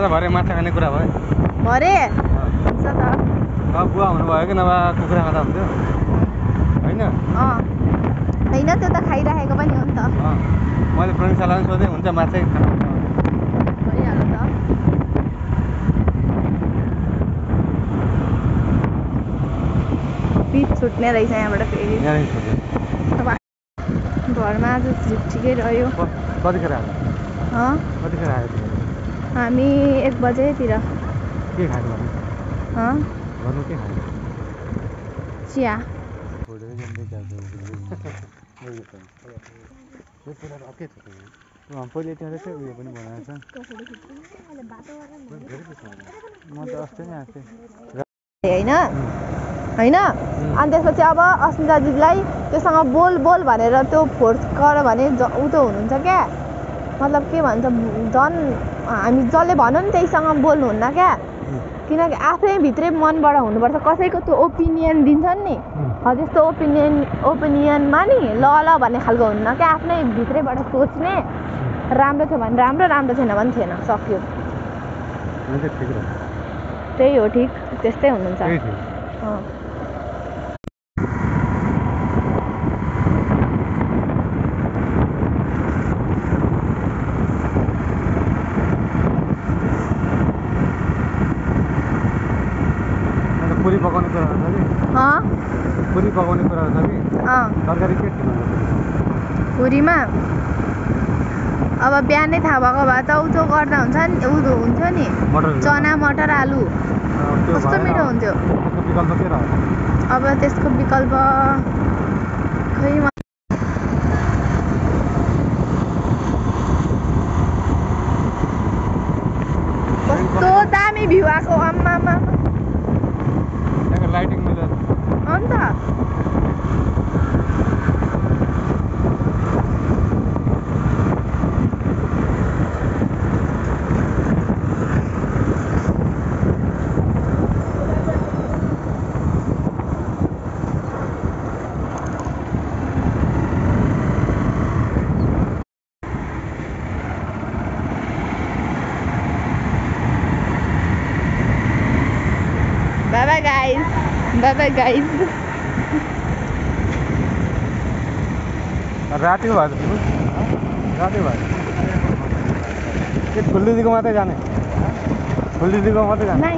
आज भरे माछा खाने कुरा भयो भरे हुन्छ त बुवा हुनुभयो कि नभए कुखुरा खाँदा हुन्थ्यो होइन होइन त्यो त खाइराखेको पनि हो नि त मैले प्रयोगशालामा सोधेँ हुन्छ माछै खानु भइहाल्यो त पिच छुट्ने रहेछ यहाँबाट फेरि घरमा आज ठिकै रह्यो कतिखेर आयो कतिखेर आयो हामी 1 बजेतिर के खायो भन्नु के खायो चिया पहिले त्यहाँ चाहिँ उयो पनि बनाएको छ म त अस्ति नै आएको थिएँ होइन अनि त्यसपछि अब अस्मिता दिदीलाई त्योसँग बोल बोल भनेर त्यो फोर्स गर भने उ त हुनुहुन्छ क्या मतलब के भन्छ झन् हामी जसले भनौँ नि त्यहीसँग बोल्नुहुन्न क्या किनकि आफ्नै भित्रै मनबाट हुनुपर्छ कसैको त्यो ओपिनियन दिन्छन् नि हो त्यस्तो ओपिनियनमा नि ल भन्ने खालको हुन्न क्या आफ्नै भित्रैबाट सोच्ने राम्रो थियो भने राम्रो राम्रो छैन भने थिएन सक्यो त्यही हो ठिक त्यस्तै हुनुहुन्छ पुरी पकाउने कुराहरू छ कि पुरी पकाउने कुराहरू छ कि तरकारी के ठिक हुन्छ पुरीमा अब बिहानै थाहा भएको भए त उतो गर्दा हुन्छ नि हुन्थ्यो नि चना मटर आलु कस्तो मिठो हुन्थ्यो विकल्प के रह्यो अब त्यसको विकल्प खै कस्तो दामी भ्यू आएको आम्मामा लाइटिङ मिलेर अन्त Bye bye guys. राति भयो राति भयो के फुल दिदीको मात्रै जाने फुल दिदीको मात्रै जाने